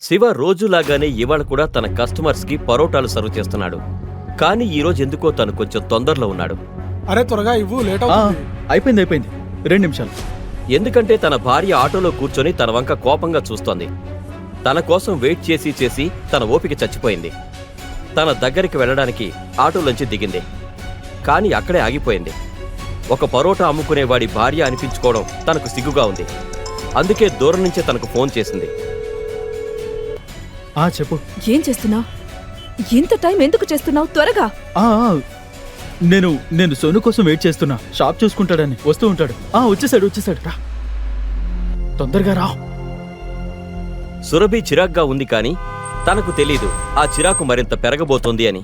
శివ రోజులాగానే ఇవాళ కూడా తన కస్టమర్స్కి పరోటాలు సర్వ్ చేస్తున్నాడు. కానీ ఈరోజు ఎందుకో తను కొంచెం తొందరలో ఉన్నాడు. అరే త్వరగా ఇవ్వు, లేట్ అవుతుంది. అయిపోయింది 2 నిమిషాలు. ఎందుకంటే తన భార్య ఆటోలో కూర్చొని తన వంక కోపంగా చూస్తోంది. తన కోసం వెయిట్ చేసి చేసి తన ఓపిక చచ్చిపోయింది. తన దగ్గరికి వెళ్ళడానికి ఆటోలోంచి దిగింది. కానీ అక్కడే ఆగిపోయింది. ఒక పరోటా అమ్ముకునేవాడి భార్య అనిపించుకోవడం తనకు సిగ్గుగా ఉంది. అందుకే దూరం నుంచే తనకు ఫోన్ చేసింది. చెప్పు. ఏం చేస్తున్నావు? ఇంత టైం ఎందుకు చేస్తున్నావు? త్వరగా. నేను సోను కోసం వెయిట్ చేస్తున్నా. షాప్ చూసుకుంటాడని వస్తూ ఉంటాడు. వచ్చేసాడు రా, తొందరగా రా. సురభి చిరాగ్గా ఉంది. కానీ తనకు తెలీదు ఆ చిరాకు మరింత పెరగబోతోంది అని.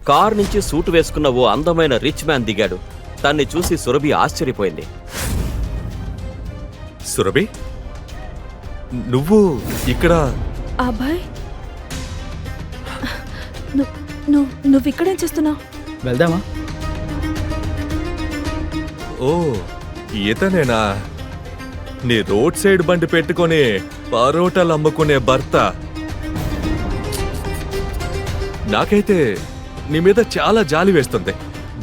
కారు నుంచి సూటు వేసుకున్న ఓ అందమైన రిచ్ మ్యాన్ దిగాడు. తన్ని చూసి సురభి ఆశ్చర్యపోయింది. సురభి, నువ్వు ఇక్కడ? అబ్బాయ్, నువ్వు ఇక్కడేం చేస్తున్నావు? వెళ్దామా? ఓ, ఇతనేనా నీ రోడ్ సైడ్ బండి పెట్టుకొని పరోటాలు అమ్ముకునే భర్త? నాకైతే నీ మీద చాలా జాలి వేస్తుంది.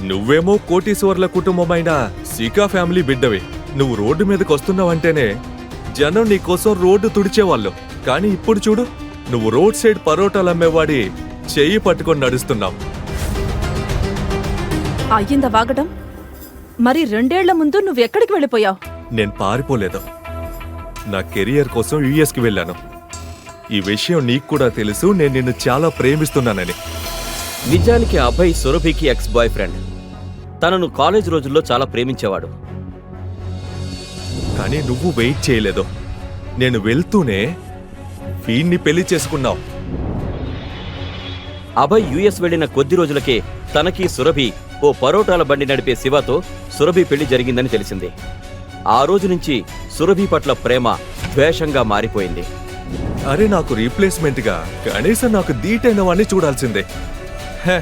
నువ్వేమో కోటీశ్వర్ల కుటుంబమైన సీకా ఫ్యామిలీ బిడ్డవి. నువ్వు రోడ్డు మీదకి వస్తున్నావంటేనే జనం నీ కోసం రోడ్డు తుడిచేవాళ్ళు. కానీ ఇప్పుడు చూడు, నువ్వు రోడ్ సైడ్ పరోటాలు అమ్మేవాడి చెయ్యి పట్టుకొని నడుస్తున్నావు. అయ్యిందా వాగడం? మరి 2 ఏళ్ల ముందు నువ్వెక్కడికి వెళ్ళిపోయావు? నేను పారిపోలేదు. నా కెరియర్ కోసం యుఎస్కి వెళ్ళాను. ఈ విషయం నీకు కూడా తెలుసు. నేను నిన్ను చాలా ప్రేమిస్తున్నానని. నిజానికి ఆ అబ్బాయి సురభికి ఎక్స్ బాయ్ ఫ్రెండ్. తనను కాలేజ్ రోజుల్లో చాలా ప్రేమించేవాడు. కానీ నువ్వు వెయిట్ చేయలేదు. నేను వెళ్తూనే వీణ్ణి పెళ్లి చేసుకున్నావు. అభయ్ యుఎస్ వెళ్లిన కొద్ది రోజులకే తనకి సురభి ఓ పరోటాల బండి నడిపే శివతో సురభి పెళ్లి జరిగిందని తెలిసింది. ఆ రోజు నుంచి సురభి పట్ల ప్రేమ ద్వేషంగా మారిపోయింది. అరే, నాకు రీప్లేస్మెంట్గా కనీసం నాకు దీటైన వాణ్ణి చూడాల్సిందే. హే,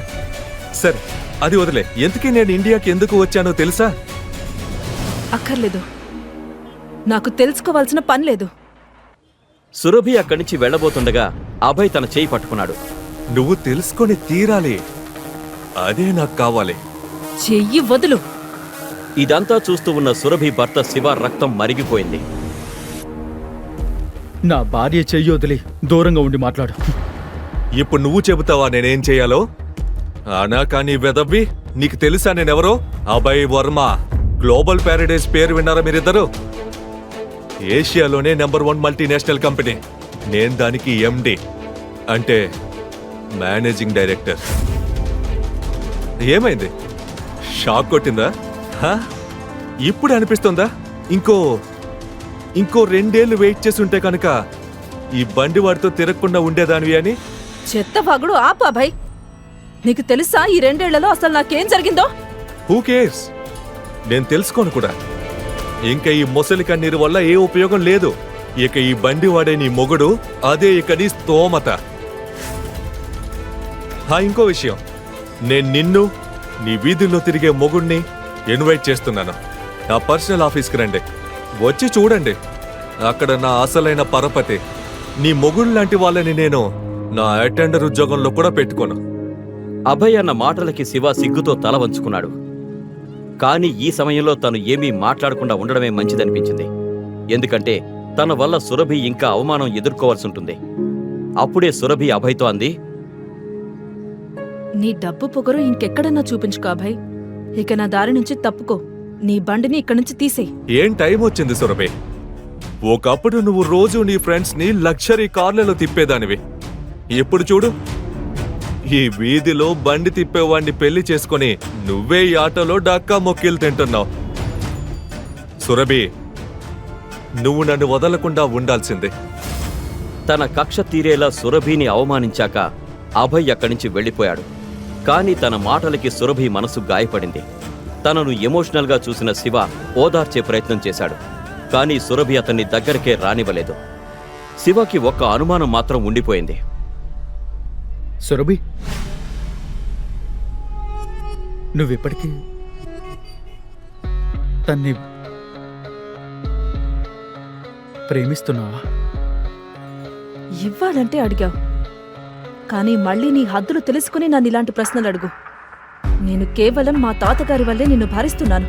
సరే అది వదిలే. ఎందుకీ నేను ఇండియాకి ఎందుకు వచ్చానో తెలుసా? అక్కర్లేదు, నాకు తెలుసుకోవాల్సిన పని లేదు. సురభి అక్కడి నుంచి వెళ్లబోతుండగా అభయ్ తన చేయి పట్టుకున్నాడు. నువ్వు తెలుసుకొని తీరాలి. అదే నాకు కావాలి. చెయ్యి వదులు. ఇదంతా చూస్తూ ఉన్న సురభి భర్త శివ రక్తం మరిగిపోయింది. నా భార్య చెయ్యి వదిలి దూరంగా ఉండి మాట్లాడు. ఇప్పుడు నువ్వు చెబుతావా నేనేం చేయాలో? అనా కానీ వెదవ్వి, నీకు తెలుసా నేనెవరో? అభయ్ వర్మ. గ్లోబల్ ప్యారడైజ్ పేరు విన్నారా మీరిద్దరు? ఏషియాలోనే నంబర్ 1 మల్టీనేషనల్ కంపెనీ. నేను దానికి ఎండి, అంటే మేనేజింగ్ డైరెక్టర్. ఏమైంది? షాక్ కొట్టిందా? ఇప్పుడు అనిపిస్తుందా ఇంకో 2 ఏళ్లు వెయిట్ చేసి ఉంటే కనుక ఈ బండి వాడితో తిరగకుండా ఉండేదానివి అని? చెత్తవాగుడు ఆపు అభయ్. నీకు తెలుసా ఈ 2 ఏళ్లలో అసలు నాకేం జరిగిందో? Who cares? నేను తెలుసుకోను కూడా. ఇంకా ఈ మొసలి కన్నీరు వల్ల ఏ ఉపయోగం లేదు. ఇక ఈ బండి వాడే నీ మొగుడు, అదే ఇక నీ స్తోమత. ఇంకో విషయం, నేను నిన్ను, నీ వీధుల్లో తిరిగే మొగుడిని ఇన్వైట్ చేస్తున్నాను. నా పర్సనల్ ఆఫీస్కి రండి. వచ్చి చూడండి. అక్కడ నా అసలైన పరపతి. నీ మొగుడు లాంటి వాళ్ళని నేను నా అటెండర్ ఉద్యోగంలో కూడా పెట్టుకోను. అభయ్ అన్న మాటలకి శివ సిగ్గుతో తల వంచుకున్నాడు. కానీ ఈ సమయంలో తను ఏమీ మాట్లాడకుండా ఉండడమే మంచిదనిపించింది. ఎందుకంటే తన వల్ల సురభి ఇంకా అవమానం ఎదుర్కోవాల్సి ఉంటుంది. అప్పుడే సురభి అభయ్తో అంది, నీ డబ్బు పొగరు ఇంకెక్కడన్నా చూపించుకో అభయ్. ఇక నా దారి నుంచి తప్పుకో. నీ బండిని ఇక్కడి నుంచి తీసేయ్. ఏం టైం వచ్చింది సురభి? ఒకప్పుడు నువ్వు రోజు నీ ఫ్రెండ్స్ ని లగ్జరీ కార్లలో తిప్పేదానివి. ఇప్పుడు చూడు, ఈ వీధిలో బండి తిప్పేవాడిని పెళ్లి చేసుకుని నువ్వే ఈ ఆటోలో డక్కా మొక్కిలు తింటున్నావు. సురభి, నువ్వు నన్ను వదలకుండా ఉండాల్సిందే. తన కక్ష తీరేలా సురభిని అవమానించాక అభయ్ అక్కడి నుంచి వెళ్ళిపోయాడు. కానీ తన మాటలకి సురభి మనసు గాయపడింది. తనను ఎమోషనల్గా చూసిన శివ ఓదార్చే ప్రయత్నం చేశాడు. కానీ సురభి అతన్ని దగ్గరకే రానివ్వలేదు. శివకి ఒక్క అనుమానం మాత్రం ఉండిపోయింది. సురభి, నువ్విప్పటికీ తన్ని ప్రేమిస్తున్నావా? ఇవ్వాలంటే అడిగావు, కానీ మళ్ళీ నీ హద్దులు తెలుసుకుని నన్ను ఇలాంటి ప్రశ్నలు అడుగు. నేను కేవలం మా తాతగారి వల్లే నిన్ను భరిస్తున్నాను.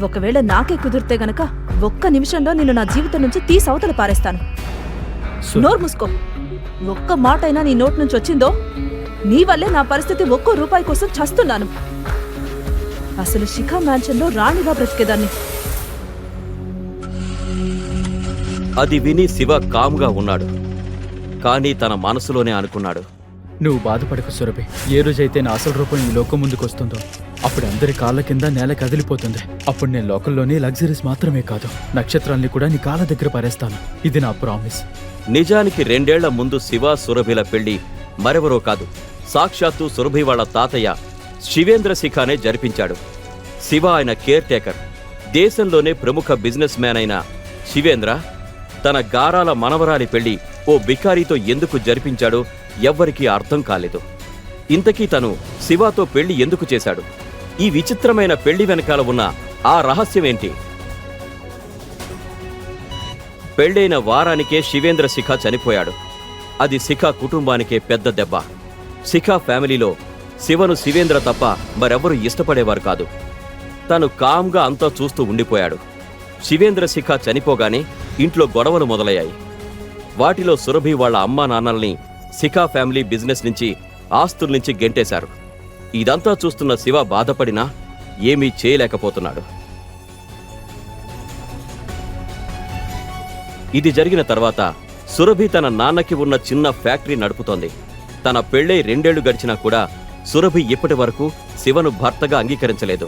ఒకవేళ నాకే కుదిరితే గనక ఒక్క నిమిషంలో నిన్ను నా జీవితం నుంచి తీసి అవతల పారేస్తాను. నోరు మూసుకో. ఒక్క మాటైనా నీ నోటి నుంచి వచ్చిందో నీ వల్లే నా పరిస్థితి ఒక్కో రూపాయి కోసం చస్తున్నాను. అసలు శిఖా మ్యాన్షన్లో రాణిగా బ్రతికేదాన్ని. అది విని శివ కామ్గా ఉన్నాడు. కానీ తన మనసులోనే అనుకున్నాడు, నువ్వు బాధపడకు సురభి. ఏ రోజైతే నా అసలు రూపం ఈ లోకం ముందుకు వస్తుందో అప్పుడు అందరి కాళ్ళ కింద నేల కదిలిపోతుంది. అప్పుడు నేను లోకంలోని లగ్జరీస్ మాత్రమే కాదు, నక్షత్రాల్ని కూడా నీ కాళ్ళ దగ్గర పారేస్తాను. ఇది నా ప్రామిస్. నిజానికి 2 ఏళ్ల ముందు శివ సురభిల పెళ్లి మరెవరో కాదు, సాక్షాత్తు సురభి వాళ్ళ తాతయ్య శివేంద్ర శిఖానే జరిపించాడు. శివ ఆయన కేర్ టేకర్. దేశంలోనే ప్రముఖ బిజినెస్ మ్యాన్ అయిన శివేంద్ర తన గారాల మనవరాలి పెళ్లి ఓ బికారీతో ఎందుకు జరిపించాడో ఎవ్వరికీ అర్థం కాలేదు. ఇంతకీ తను శివతో పెళ్లి ఎందుకు చేశాడు? ఈ విచిత్రమైన పెళ్లి వెనకాల ఉన్న ఆ రహస్యమేంటి? పెళ్లైన వారానికే శివేంద్ర శిఖ చనిపోయాడు. అది శిఖ కుటుంబానికే పెద్ద దెబ్బ. శిఖ ఫ్యామిలీలో శివను శివేంద్ర తప్ప మరెవరూ ఇష్టపడేవారు కాదు. తను కామ్గా అంతా చూస్తూ ఉండిపోయాడు. శివేంద్ర శిఖ చనిపోగానే ఇంట్లో గొడవలు మొదలయ్యాయి. వాటిలో సురభి వాళ్ళ అమ్మా నాన్నల్ని శిఖా ఫ్యామిలీ బిజినెస్ నుంచి, ఆస్తుల నుంచి గెంటేశారు. ఇదంతా చూస్తున్న శివ బాధపడినా ఏమీ చేయలేకపోతున్నాడు. ఇది జరిగిన తర్వాత సురభి తన నాన్నకి ఉన్న చిన్న ఫ్యాక్టరీ నడుపుతోంది. తన పెళ్ళై 2 ఏళ్లు గడిచినా కూడా సురభి ఇప్పటి వరకు శివను భర్తగా అంగీకరించలేదు.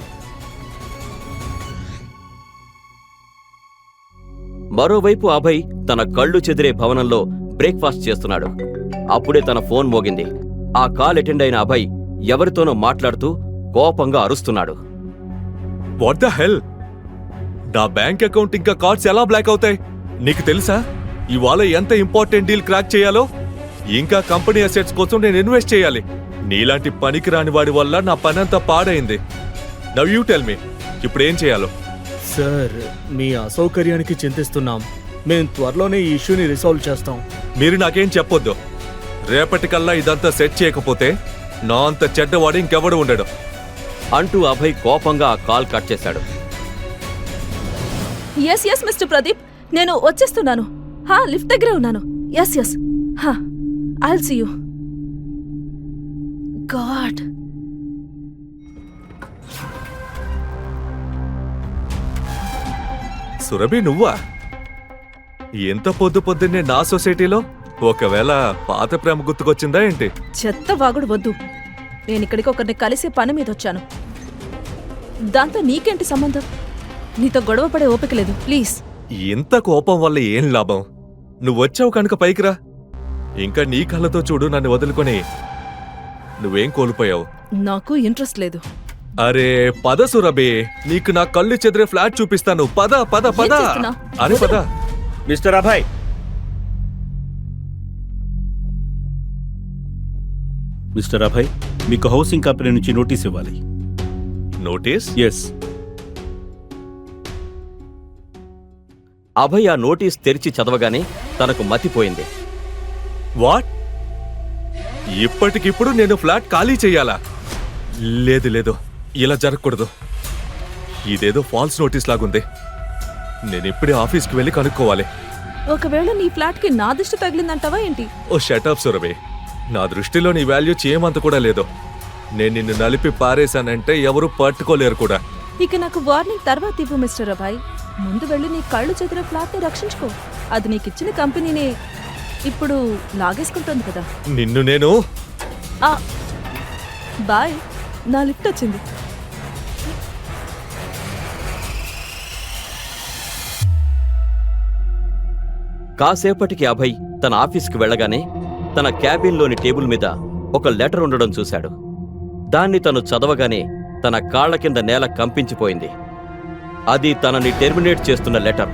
మరోవైపు అభయ్ తన కళ్ళు చెదిరే భవనంలో బ్రేక్ఫాస్ట్ చేస్తున్నాడు. అప్పుడే తన ఫోన్ మోగింది. ఆ కాల్ అటెండ్ అయిన అభయ్ ఎవరితోనో మాట్లాడుతూ కోపంగా అరుస్తున్నాడు. What the hell? నా బ్యాంక్ అకౌంట్ ఇంకా కార్డ్స్ ఎలా బ్లాక్ అవుతాయి? నీకు తెలుసా ఇవాళ ఎంత ఇంపార్టెంట్ డీల్ క్రాక్ చేయాలో? ఇంకా కంపెనీ అసెట్స్ కోసం నేను ఇన్వెస్ట్ చేయాలి. నీలాంటి పనికిరాని వాడి వల్ల నా పనంతా పాడైంది. నవ్ యూ టెల్ మీ, ఇప్పుడు ఏం చేయాలో? సార్, మీ అసౌకర్యానికి చింతిస్తున్నాం. మేము త్వరలోనే ఈ ఇష్యూని రిసాల్వ్ చేస్తాం. మీరు నాకేం చెప్పొద్దు. రేపటికల్లా ఇదంతా సెట్ చేయకపోతే నా అంత చెడ్డవాడు ఇంకెవడు ఉండడు అంటూ అభయ్ కోపంగా ఆ కాల్ కట్ చేశాడు. ఎస్ ఎస్ మిస్టర్ ప్రదీప్, నేను వచ్చేస్తున్నాను. లిఫ్ట్ దగ్గరే ఉన్నాను. Yes yes I'll see you. God, Surabhi నువ్వా? ఎంత పొద్దున్నే నా సొసైటీలో? ఒకవేళ పాత ప్రేమ గుర్తుకొచ్చిందా ఏంటి? చెత్త వాగుడు వద్దు. నేను ఇక్కడికి ఒకరిని కలిసే పని మీద వచ్చాను. దాంతో నీకేంటి సంబంధం? నీతో గొడవ పడే ఓపిక లేదు, ప్లీజ్. ఇంత కోపం వల్ల ఏం లాభం? నువ్వొచ్చావు కనుక పైకిరా. ఇంకా నీ కళ్ళతో చూడు నన్ను వదులుకొని నువ్వేం కోల్పోయావు. నాకు ఇంట్రెస్ట్ లేదు. అరే పద సురభి, నీకు నా కళ్ళు చెదిరే ఫ్లాట్ చూపిస్తాను. పద పద పద. ఏం చేస్తున్నావ్? అరే పద. మిస్టర్ అభయ్, మిస్టర్ అభయ్, మీకు హౌసింగ్ కంపెనీ నుంచి నోటీస్ ఇవ్వాలి. నోటీస్? ఎస్. అభయ్ ఆ నోటీస్ తెరిచి చదవగానే తనకు మతిపోయింది. వాట్? ఇప్పటికిప్పుడు నేను ఫ్లాట్ ఖాళీ చెయ్యాలా? లేదు లేదు, ఇలా జరగకూడదు. ఇదేదో ఫాల్స్ నోటీస్ లాగుంది. నేను ఇప్పుడే ఆఫీస్కి వెళ్ళి కనుక్కోవాలి. ఒకవేళ నీ ఫ్లాట్ కి నా దిష్టి తగిలిందంటావా ఏంటి? ఓ షటప్ సురభి, నా దృష్టిలో నీ వాల్యూ చేయమంత కూడా లేదు. నేను నిన్ను నలిపి పారేశానంటే ఎవరు పట్టుకోలేరు కూడా. ఇక నాకు వార్నింగ్ తర్వాత ఇవ్వు మిస్టర్ అభయ్. ముందు వెళ్ళి నీ కళ్ళు చెదిరే ఫ్లాట్ ని రక్షించుకో. అది నీకిచ్చిన కంపెనీనే ఇప్పుడు లాగేసుకుంటుంది కదా. నిన్ను నేను బాయ్, నా లిఫ్ట్ వచ్చింది. కాసేపటికి అభయ్ తన ఆఫీస్కి వెళ్ళగానే తన క్యాబిన్లోని టేబుల్ మీద ఒక లెటర్ ఉండడం చూశాడు. దాన్ని తను చదవగానే తన కాళ్ల కింద నేల కంపించిపోయింది. అది తనని టెర్మినేట్ చేస్తున్న లెటర్.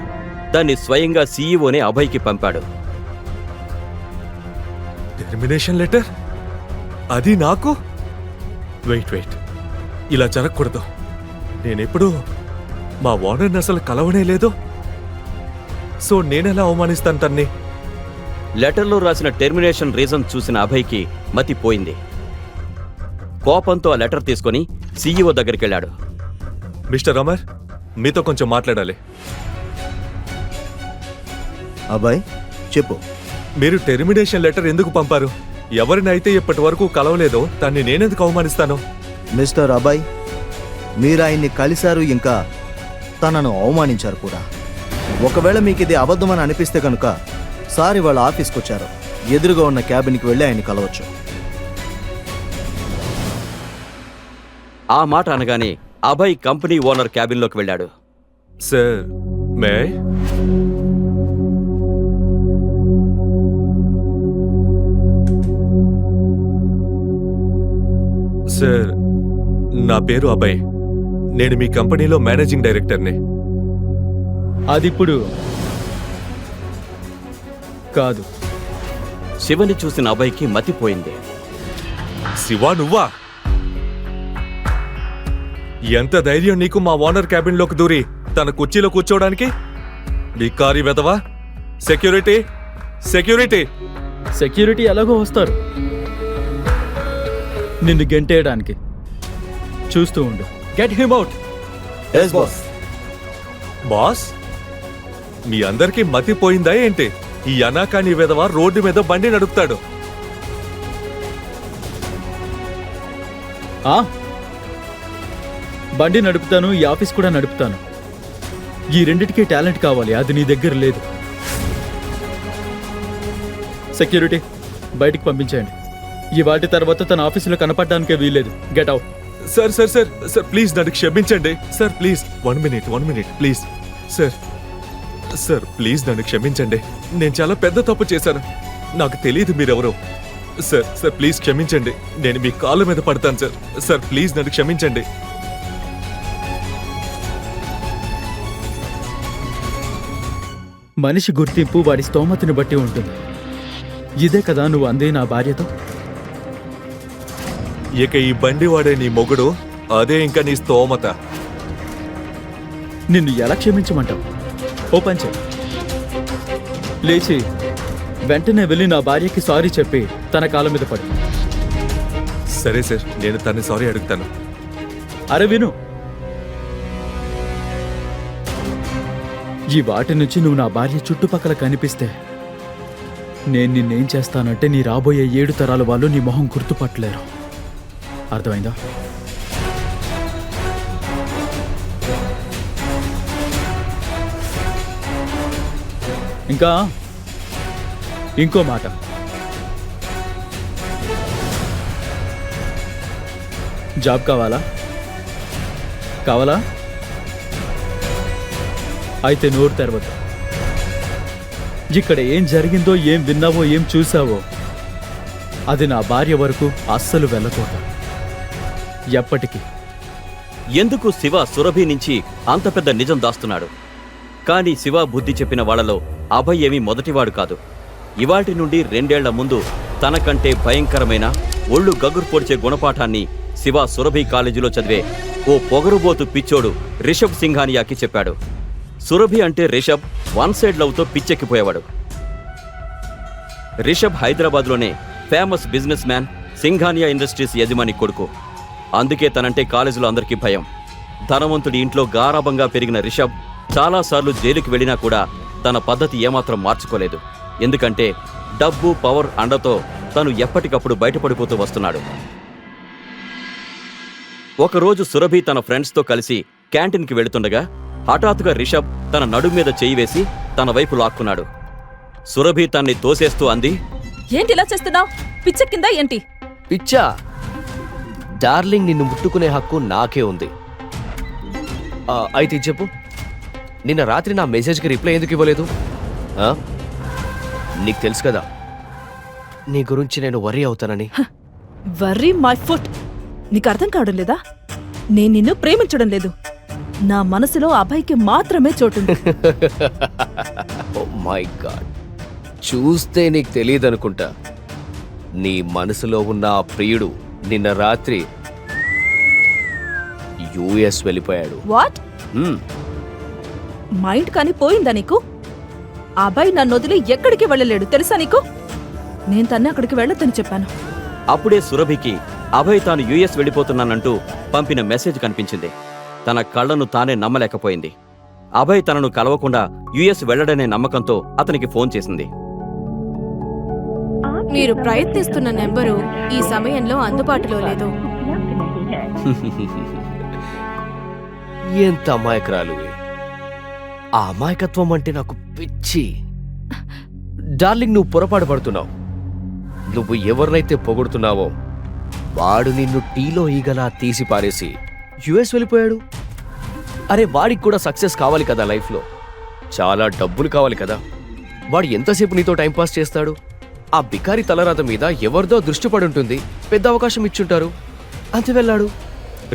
దాన్ని స్వయంగా సీఈఓనే అభయ్కి పంపాడు. Termination letter? అది నాకు? వెయిట్, ఇలా జరగకూడదు. నేనెప్పుడు మా ఓనర్ని అసలు కలవనే లేదు. సో నేనెలా అవమానిస్తాను తన్ని? లెటర్లో రాసిన టెర్మినేషన్ రీజన్ చూసిన అభయ్కి మతిపోయింది. కోపంతో ఆ లెటర్ తీసుకొని సీఈఓ దగ్గరికి వెళ్ళాడు. మిస్టర్ అమర్, మీతో కొంచెం మాట్లాడాలి. అబ్బాయి చెప్పు. మీరు టెర్మినేషన్ లెటర్ ఎందుకు పంపారు? ఎవరినైతే ఇప్పటి వరకు కలవలేదో దాన్ని నేనెందుకు అవమానిస్తాను? మిస్టర్ అబ్బాయి, మీరు ఆయన్ని కలిశారు, ఇంకా తనను అవమానించారు కూడా. ఒకవేళ మీకు ఇది అబద్ధమని అనిపిస్తే కనుక సారీ వాళ్ళ ఆఫీస్కి వచ్చారు, ఎదురుగా ఉన్న క్యాబిన్కి వెళ్ళి ఆయన్ని కలవచ్చు. ఆ మాట అనగానే అభయ్ కంపెనీ ఓనర్ క్యాబిన్లోకి వెళ్ళాడు. సార్, మే సార్, నా పేరు అభయ్. నేను మీ కంపెనీలో మేనేజింగ్ డైరెక్టర్ని. అదిప్పుడు కాదు. శివని చూసిన అభయ్కి మతిపోయింది. శివా, నువ్వా? ఎంత ధైర్యం నీకు మా ఓనర్ క్యాబిన్లోకి దూరి తన కుర్చీలో కూర్చోవడానికి? బికారి వెదవా! Security, security! సెక్యూరిటీ ఎలాగో వస్తారు నిన్ను గెంటేయడానికి. చూస్తూ ఉండు. Get him out. బాస్, మీ అందరికీ మతిపోయిందా ఏంటి? ఈ అనాకాని వెదవ రోడ్డు మీద బండి నడుపుతాడు. బండి నడుపుతాను, ఈ ఆఫీస్ కూడా నడుపుతాను. ఈ రెండిటికి టాలెంట్ కావాలి, అది నీ దగ్గర లేదు. సెక్యూరిటీ, బయటికి పంపించేయండి. ఈ వాటి తర్వాత తన ఆఫీసులో కనపడడానికే వీల్లేదు. Get out. Sir sir sir sir, please నన్ను క్షమించండి sir. Please 1 minute please. Sir sir, please నన్ను క్షమించండి. నేను చాలా పెద్ద తప్పు చేశాను. నాకు తెలియదు మీరెవరో. సార్ సార్, ప్లీజ్ క్షమించండి. నేను మీ కాళ్ళ మీద పడతాను సార్. సార్, ప్లీజ్ నన్ను క్షమించండి. మనిషి గుర్తింపు వాడి స్తోమతని బట్టి ఉంటుంది. ఇదే కదా నువ్వు అందే నా భార్యతో. ఇక ఈ బండి వాడే నీ మొగుడు, అదే ఇంకా నీ స్తోమత. నిన్ను ఎలా క్షమించమంటావు? ఓ పని చెయ్. లేచి వెంటనే వెళ్ళి నా భార్యకి సారీ చెప్పి తన కాళ్ళ మీద పడు. సరే సార్, నేను తన్ని సారీ అడుగుతాను. అరే విను, ఈ వాటి నుంచి నువ్వు నా భార్య చుట్టుపక్కల కనిపిస్తే నేను నిన్నేం చేస్తానంటే నీ రాబోయే 7 తరాల వాళ్ళు నీ మొహం గుర్తుపట్టలేరు. అర్థమైందా? ఇంకా ఇంకో మాట, జాబ్ కావాలా? కావాలా? అయితే నోరు తెరవద్దు. ఇక్కడ ఏం జరిగిందో, ఏం విన్నావో, ఏం చూసావో అది నా భార్య వరకు అస్సలు వెళ్ళకూడదు, ఎప్పటికీ. ఎందుకు శివ సురభి నుంచి అంత పెద్ద నిజం దాస్తున్నాడు? కానీ శివ బుద్ధి చెప్పిన వాళ్లలో అభయ్ ఏమీ మొదటివాడు కాదు. ఇవాటి నుండి 2 ఏళ్ల ముందు తనకంటే భయంకరమైన ఒళ్ళు గగురు పొడిచే గుణపాఠాన్ని శివ సురభి కాలేజీలో చదివే ఓ పొగరుబోతు పిచ్చోడు రిషబ్ సింఘానియాకి చెప్పాడు. సురభి అంటే రిషబ్ 1 సైడ్ లవ్తో పిచ్చెక్కిపోయేవాడు. రిషబ్ హైదరాబాద్లోనే famous business man Singhania industries యజమాని కొడుకు. అందుకే తనంటే కాలేజీలో అందరికీ భయం. ధనవంతుడి ఇంట్లో గారాబంగా పెరిగిన రిషబ్ చాలాసార్లు జైలుకి వెళ్ళినా కూడా తన పద్ధతి ఏమాత్రం మార్చుకోలేదు. ఎందుకంటే డబ్బు, పవర్ అండతో తను ఎప్పటికప్పుడు బయటపడిపోతూ వస్తున్నాడు. ఒకరోజు సురభి తన ఫ్రెండ్స్తో కలిసి క్యాంటీన్కి వెళుతుండగా హఠాత్తుగా రిషబ్ తన నడుం మీద చేయి వేసి తన వైపు లాక్కున్నాడు. సురభి తన్ని తోసేస్తూ అంది, ఏంటి ఇలా చేస్తున్నావు? పిచ్చెక్కిందా ఏంటి? పిచ్చా? డార్లింగ్, నిన్ను ముట్టుకునే హక్కు నాకే ఉంది. అయితే చెప్పు, నిన్న రాత్రి నా మెసేజ్కి రిప్లై ఎందుకు ఇవ్వలేదు? నీకు తెలుసు కదా నీ గురించి నేను వర్రీ అవుతానని. Worry my foot. నీకు అర్థం కావడం లేదా? నేను నిన్ను ప్రేమించడం లేదు. నా మనసులో అభయ్కి మాత్రమే చోటుంది. ఓ మై గాడ్, చూస్తే నీకు తెలియదనుకుంటా. నీ మనసులో ఉన్న ఆ ప్రియుడు నిన్న రాత్రి యుఎస్ వెళ్ళిపోయాడు. వాట్? మైండ్ కానీ పోయిందా నీకు? ఆ అబ్బాయి నన్ను వదిలి ఎక్కడికి వెళ్ళలేడు తెలుసా నీకు? నేను తన్నే అక్కడికి వెళ్ళొద్దని చెప్పాను. అప్పుడే సురభికి అభయ్ తాను యుఎస్ వెళ్ళిపోతున్నానంటూ పంపిన మెసేజ్ కనిపించింది. తన కళ్ళను తానే నమ్మలేకపోయింది. అభయ్ తనను కలవకుండా యుఎస్ వెళ్లడనే నమ్మకంతో అతనికి ఫోన్ చేసింది. మీరు ప్రయత్నిస్తున్న నెంబరు ఈ సమయంలో అందుబాటులో లేదు. ఎంత అమాయకురాలువి. ఆ అమాయకత్వం అంటే నాకు పిచ్చి. డార్లింగ్, నువ్వు పొరపాటు పడుతున్నావు. నువ్వు ఎవరినైతే పొగుడుతున్నావో వాడు నిన్ను టీలో ఈగలా తీసి పారేసి యుఎస్ వెళ్ళిపోయాడు. అరే, వాడికి కూడా సక్సెస్ కావాలి కదా లైఫ్లో. చాలా డబ్బులు కావాలి కదా. వాడు ఎంతసేపు నీతో టైంపాస్ చేస్తాడు? ఆ బికారి తలరాత మీద ఎవరిదో దృష్టి పడుంటుంది. పెద్ద అవకాశం ఇచ్చుంటారు, అంతే వెళ్ళాడు.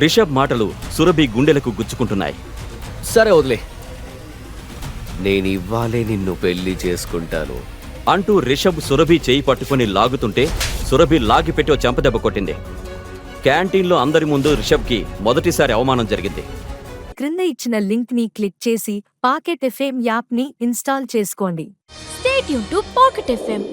రిషబ్ మాటలు సురభి గుండెలకు గుచ్చుకుంటున్నాయి. సరే వదిలే, నేను ఇవ్వాలే నిన్ను పెళ్లి చేసుకుంటాను అంటూ రిషబ్ సురభి చేయి పట్టుకుని లాగుతుంటే సురభి లాగిపెట్టి ఓ చెంపదెబ్బ కొట్టింది. క్యాంటీన్లో అందరి ముందు రిషబ్కి మొదటిసారి అవమానం జరిగింది. క్రింద ఇచ్చిన లింక్ ని క్లిక్ చేసి పాకెట్ ఎఫ్ఎం యాప్ ని ఇన్స్టాల్ చేసుకోండి. Stay tuned to Pocket FM.